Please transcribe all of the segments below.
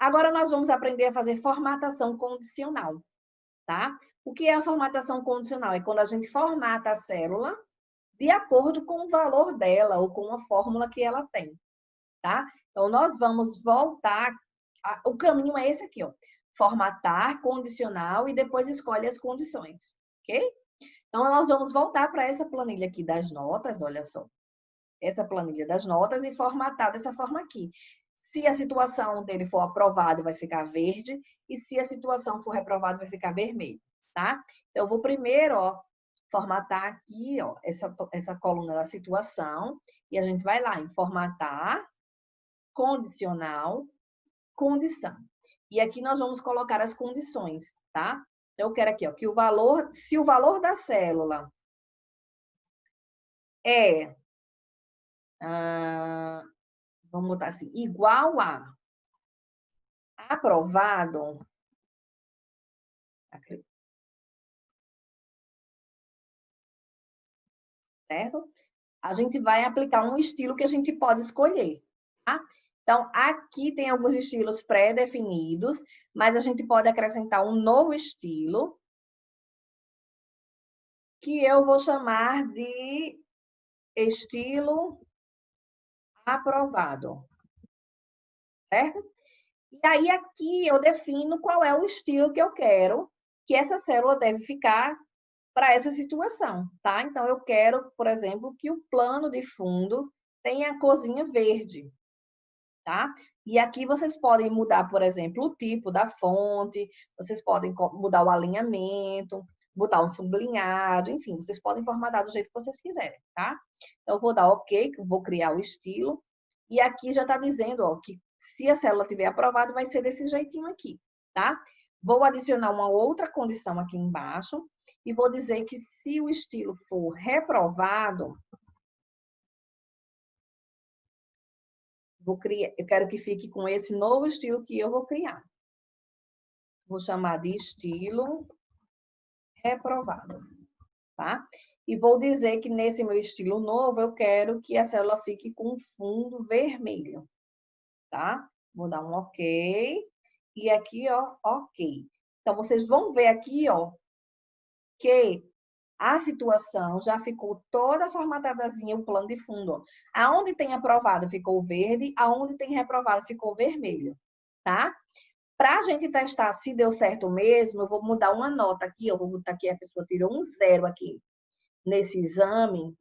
Agora nós vamos aprender a fazer formatação condicional, tá? O que é a formatação condicional? É quando a gente formata a célula de acordo com o valor dela ou com a fórmula que ela tem, tá? Então, nós vamos voltar... O caminho é esse aqui, ó. Formatar, condicional e depois escolhe as condições, ok? Então, nós vamos voltar para essa planilha aqui das notas, olha só. Essa planilha das notas e formatar dessa forma aqui. Se a situação dele for aprovada, vai ficar verde. E se a situação for reprovada, vai ficar vermelho, tá? Então, eu vou primeiro, ó, formatar aqui, ó, essa coluna da situação. E a gente vai lá em formatar, condicional, condição. E aqui nós vamos colocar as condições, tá? Então, eu quero aqui, ó, que o valor, se o valor da célula é, vamos botar assim, igual a aprovado, certo? A gente vai aplicar um estilo que a gente pode escolher, tá? Então, aqui tem alguns estilos pré-definidos, mas a gente pode acrescentar um novo estilo, que eu vou chamar de estilo aprovado, certo? E aí, aqui eu defino qual é o estilo que eu quero que essa célula deve ficar para essa situação, tá? Então, eu quero, por exemplo, que o plano de fundo tenha a corzinha verde, tá? E aqui vocês podem mudar, por exemplo, o tipo da fonte, vocês podem mudar o alinhamento, botar um sublinhado, enfim, vocês podem formatar do jeito que vocês quiserem, tá? Então, eu vou dar OK, que eu vou criar o estilo, e aqui já está dizendo, ó, que se a célula tiver aprovado, vai ser desse jeitinho aqui, tá? Vou adicionar uma outra condição aqui embaixo, e vou dizer que se o estilo for reprovado, eu quero que fique com esse novo estilo que eu vou criar. Vou chamar de estilo reprovado, tá? E vou dizer que nesse meu estilo novo, eu quero que a célula fique com fundo vermelho, tá? Vou dar um OK. E aqui, ó, OK. Então, vocês vão ver aqui, ó, que a situação já ficou toda formatadazinha, o plano de fundo. Ó. Aonde tem aprovado ficou verde, aonde tem reprovado ficou vermelho, tá? Para a gente testar se deu certo mesmo, eu vou mudar uma nota aqui, eu vou botar aqui, a pessoa tirou um 0 aqui nesse exame,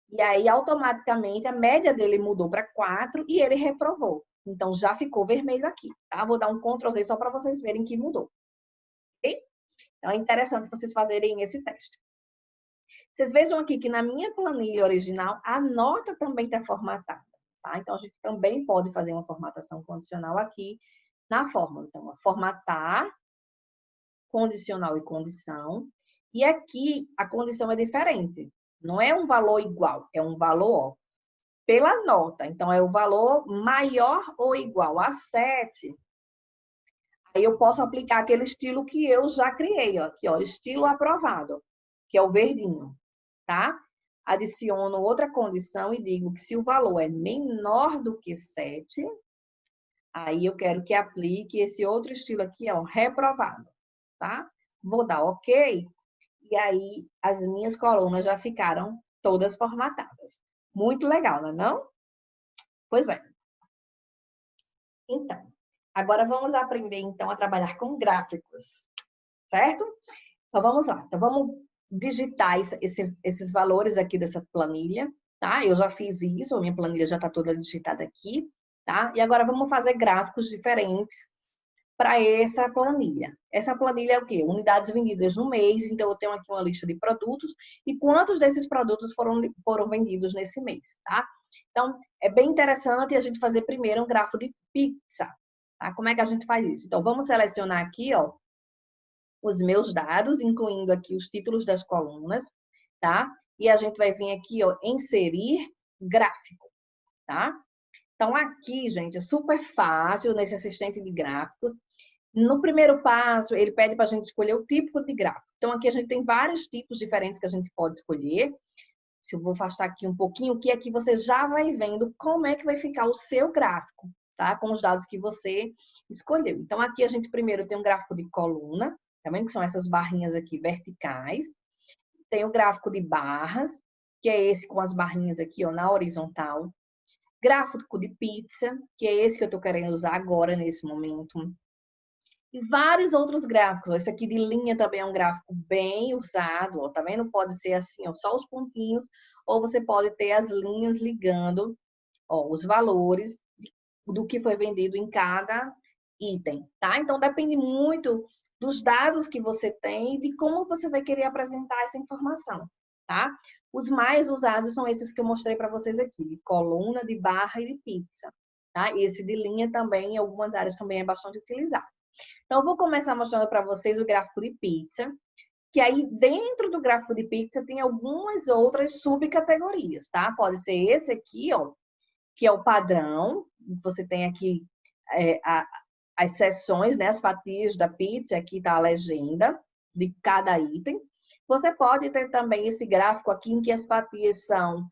e aí automaticamente a média dele mudou para 4 e ele reprovou. Então, já ficou vermelho aqui, tá? Vou dar um Ctrl Z só para vocês verem que mudou. Ok? Então, é interessante vocês fazerem esse teste. Vocês vejam aqui que na minha planilha original, a nota também está formatada, tá? Então, a gente também pode fazer uma formatação condicional aqui na fórmula. Então, formatar, condicional e condição. E aqui, a condição é diferente. Não é um valor igual, é um valor, ó, pela nota. Então, é o valor maior ou igual a 7. Aí, eu posso aplicar aquele estilo que eu já criei, ó, aqui, ó, estilo aprovado, que é o verdinho. Tá? Adiciono outra condição e digo que se o valor é menor do que 7, aí eu quero que aplique esse outro estilo aqui, ó, reprovado, tá? Vou dar OK, e aí as minhas colunas já ficaram todas formatadas. Muito legal, não é não? Pois bem. Então, agora vamos aprender, então, a trabalhar com gráficos, certo? Então, vamos lá. Então, vamos digitar esses valores aqui dessa planilha, tá? Eu já fiz isso, a minha planilha já está toda digitada aqui, tá? E agora vamos fazer gráficos diferentes para essa planilha. Essa planilha é o quê? Unidades vendidas no mês, então eu tenho aqui uma lista de produtos e quantos desses produtos foram vendidos nesse mês, tá? Então, é bem interessante a gente fazer primeiro um gráfico de pizza, tá? Como é que a gente faz isso? Então, vamos selecionar aqui, ó, os meus dados, incluindo aqui os títulos das colunas, tá? E a gente vai vir aqui, ó, inserir gráfico, tá? Então, aqui, gente, é super fácil nesse assistente de gráficos. No primeiro passo, ele pede para a gente escolher o tipo de gráfico. Então, aqui a gente tem vários tipos diferentes que a gente pode escolher. Se eu vou afastar aqui um pouquinho, que aqui você já vai vendo como é que vai ficar o seu gráfico, tá? Com os dados que você escolheu. Então, aqui a gente primeiro tem um gráfico de coluna, também que são essas barrinhas aqui verticais. Tem o gráfico de barras, que é esse com as barrinhas aqui, ó, na horizontal. Gráfico de pizza, que é esse que eu estou querendo usar agora, nesse momento. E vários outros gráficos. Ó, esse aqui de linha também é um gráfico bem usado, ó, tá vendo? Pode ser assim, ó, só os pontinhos, ou você pode ter as linhas ligando, ó, os valores do que foi vendido em cada item, tá? Então, depende muito dos dados que você tem e de como você vai querer apresentar essa informação, tá? Os mais usados são esses que eu mostrei para vocês aqui, de coluna, de barra e de pizza, tá? Esse de linha também, em algumas áreas também é bastante utilizado. Então, eu vou começar mostrando para vocês o gráfico de pizza, que aí dentro do gráfico de pizza tem algumas outras subcategorias, tá? Pode ser esse aqui, ó, que é o padrão. Você tem aqui as seções, né, as fatias da pizza, aqui está a legenda de cada item. Você pode ter também esse gráfico aqui em que as fatias são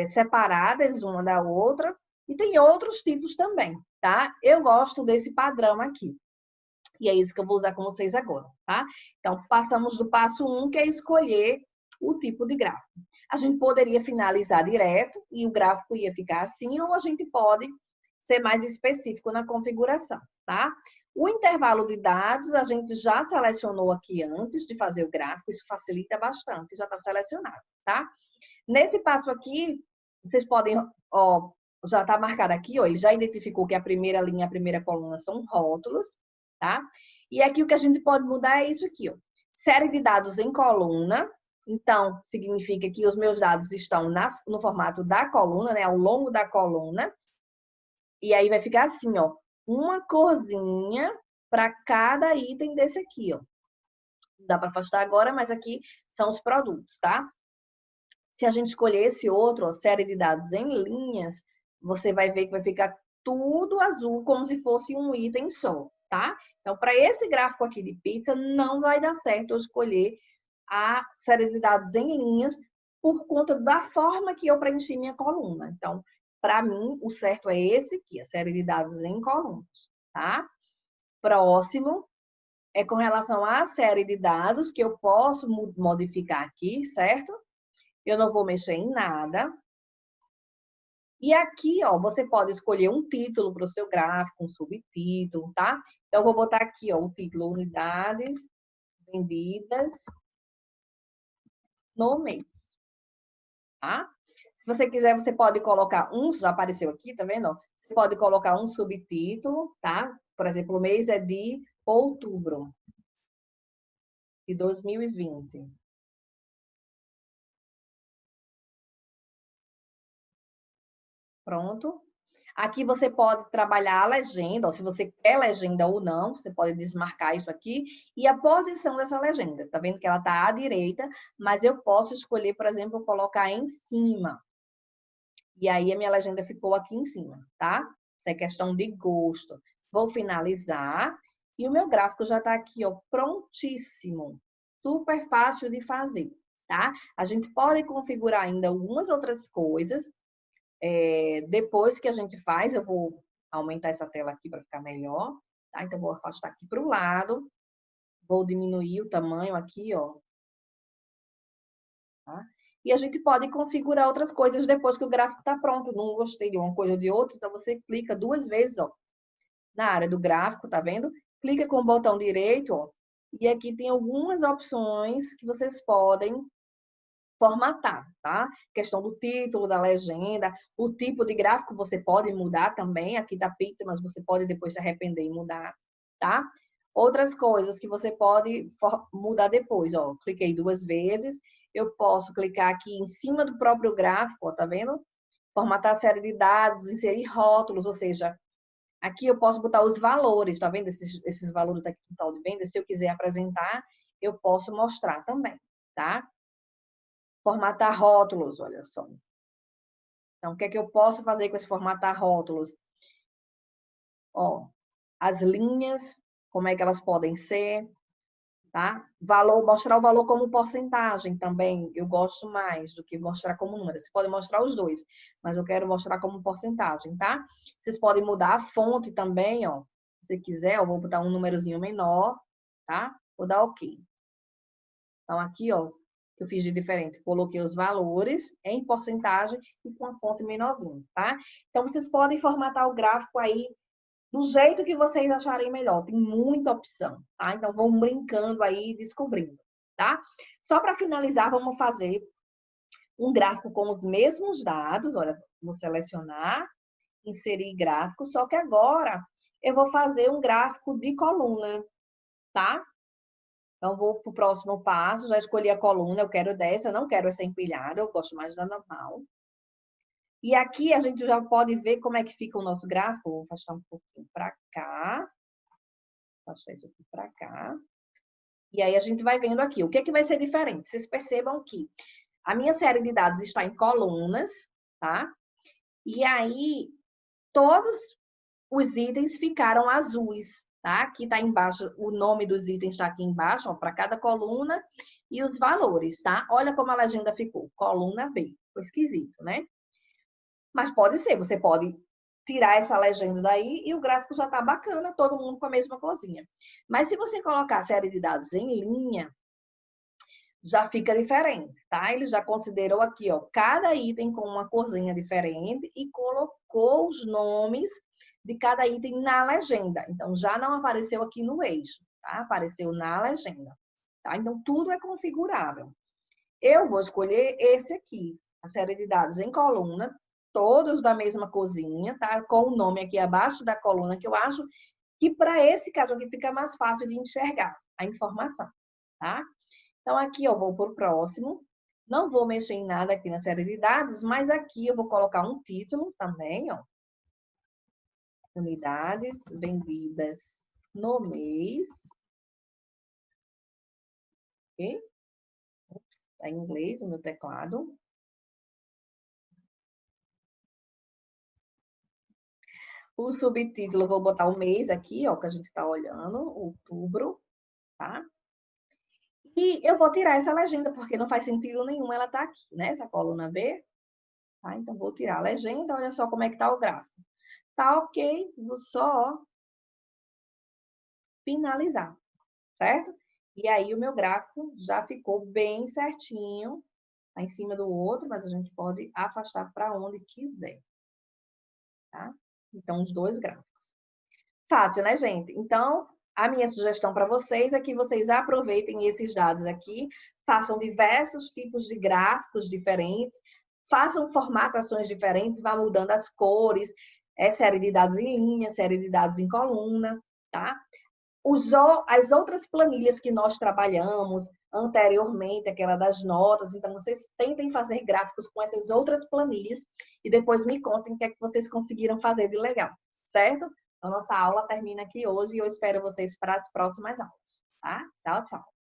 separadas uma da outra, e tem outros tipos também, tá? Eu gosto desse padrão aqui. E é isso que eu vou usar com vocês agora, tá? Então, passamos do passo 1, que é escolher o tipo de gráfico. A gente poderia finalizar direto e o gráfico ia ficar assim, ou a gente pode ser mais específico na configuração, tá? O intervalo de dados, a gente já selecionou aqui antes de fazer o gráfico, isso facilita bastante, já está selecionado, tá? Nesse passo aqui, vocês podem, ó, já está marcado aqui, ó, ele já identificou que a primeira linha, a primeira coluna são rótulos, tá? E aqui o que a gente pode mudar é isso aqui, ó. Série de dados em coluna. Então, significa que os meus dados estão no formato da coluna, né? Ao longo da coluna. E aí vai ficar assim, ó. Uma corzinha para cada item desse aqui, ó. Não dá para afastar agora, mas aqui são os produtos, tá? Se a gente escolher esse outro, ó, série de dados em linhas, você vai ver que vai ficar tudo azul, como se fosse um item só, tá? Então, para esse gráfico aqui de pizza, não vai dar certo eu escolher a série de dados em linhas por conta da forma que eu preenchi minha coluna. Então, para mim, o certo é esse aqui, a série de dados em colunas, tá? Próximo é com relação à série de dados, que eu posso modificar aqui, certo? Eu não vou mexer em nada. E aqui, ó, você pode escolher um título para o seu gráfico, um subtítulo, tá? Então, eu vou botar aqui, ó, o título Unidades Vendidas no mês, tá? Se você quiser, você pode colocar já apareceu aqui, tá vendo? Você pode colocar um subtítulo, tá? Por exemplo, o mês é de outubro de 2020. Pronto. Aqui você pode trabalhar a legenda, ó, se você quer legenda ou não, você pode desmarcar isso aqui. E a posição dessa legenda, tá vendo que ela tá à direita, mas eu posso escolher, por exemplo, colocar em cima. E aí a minha legenda ficou aqui em cima, tá? Isso é questão de gosto. Vou finalizar e o meu gráfico já tá aqui, ó, prontíssimo. Super fácil de fazer, tá? A gente pode configurar ainda algumas outras coisas. Depois que a gente faz, eu vou aumentar essa tela aqui para ficar melhor, tá? Então, vou afastar aqui para o lado, vou diminuir o tamanho aqui, ó. Tá? E a gente pode configurar outras coisas depois que o gráfico está pronto. Não gostei de uma coisa ou de outra, então você clica 2 vezes, ó, na área do gráfico, tá vendo? Clica com o botão direito, ó, e aqui tem algumas opções que vocês podem formatar, tá? Questão do título, da legenda, o tipo de gráfico você pode mudar também, aqui da pizza, mas você pode depois se arrepender e mudar, tá? Outras coisas que você pode mudar depois, ó, cliquei 2 vezes, eu posso clicar aqui em cima do próprio gráfico, ó, tá vendo? Formatar a série de dados, inserir rótulos, ou seja, aqui eu posso botar os valores, tá vendo? Esses valores aqui no tal de venda, se eu quiser apresentar, eu posso mostrar também, tá? Formatar rótulos, olha só. Então, o que é que eu posso fazer com esse formatar rótulos? Ó, as linhas, como é que elas podem ser? tá? Mostrar o valor como porcentagem também, eu gosto mais do que mostrar como número. Você pode mostrar os dois, mas eu quero mostrar como porcentagem, tá? Vocês podem mudar a fonte também, ó. Se quiser, eu vou botar um númerozinho menor, tá? Vou dar OK. Então, aqui, ó, eu fiz de diferente. Coloquei os valores em porcentagem e com a fonte menorzinha, tá? Então, vocês podem formatar o gráfico aí do jeito que vocês acharem melhor. Tem muita opção, tá? Então, vão brincando aí, descobrindo, tá? Só para finalizar, vamos fazer um gráfico com os mesmos dados. Olha, vou selecionar, inserir gráfico, só que agora eu vou fazer um gráfico de coluna, tá? Então, vou para o próximo passo, já escolhi a coluna, eu quero dessa, eu não quero essa empilhada, eu gosto mais da normal. E aqui a gente já pode ver como é que fica o nosso gráfico. Vou afastar um pouquinho para cá. Afastar isso aqui para cá. E aí a gente vai vendo aqui. O que é que vai ser diferente? Vocês percebam que a minha série de dados está em colunas, tá? E aí todos os itens ficaram azuis, tá? Aqui está embaixo, o nome dos itens está aqui embaixo, ó, para cada coluna. E os valores, tá? Olha como a legenda ficou. Coluna B. Ficou esquisito, né? Mas pode ser, você pode tirar essa legenda daí e o gráfico já tá bacana, todo mundo com a mesma corzinha. Mas se você colocar a série de dados em linha, já fica diferente, tá? Ele já considerou aqui, ó, cada item com uma corzinha diferente e colocou os nomes de cada item na legenda. Então, já não apareceu aqui no eixo, tá? Apareceu na legenda, tá? Então, tudo é configurável. Eu vou escolher esse aqui, a série de dados em coluna, todos da mesma cozinha, tá? Com o nome aqui abaixo da coluna, que eu acho que para esse caso aqui fica mais fácil de enxergar a informação, tá? Então, aqui eu vou para o próximo. Não vou mexer em nada aqui na série de dados, mas aqui eu vou colocar um título também, ó. Unidades vendidas no mês. Ok? Está em inglês o meu teclado. O subtítulo, eu vou botar o mês aqui, ó, que a gente está olhando, outubro, tá? E eu vou tirar essa legenda, porque não faz sentido nenhum ela tá aqui, né? Essa coluna B, tá? Então, vou tirar a legenda, olha só como é que tá o gráfico. Tá ok, vou só finalizar, certo? E aí, o meu gráfico já ficou bem certinho, tá em cima do outro, mas a gente pode afastar para onde quiser, tá? Então, os dois gráficos. Fácil, né, gente? Então, a minha sugestão para vocês é que vocês aproveitem esses dados aqui, façam diversos tipos de gráficos diferentes, façam formatações diferentes, vá mudando as cores, série de dados em linha, série de dados em coluna, tá? As outras planilhas que nós trabalhamos anteriormente, aquela das notas, então vocês tentem fazer gráficos com essas outras planilhas e depois me contem o que é que vocês conseguiram fazer de legal, certo? A nossa aula termina aqui hoje e eu espero vocês para as próximas aulas, tá? Tchau, tchau!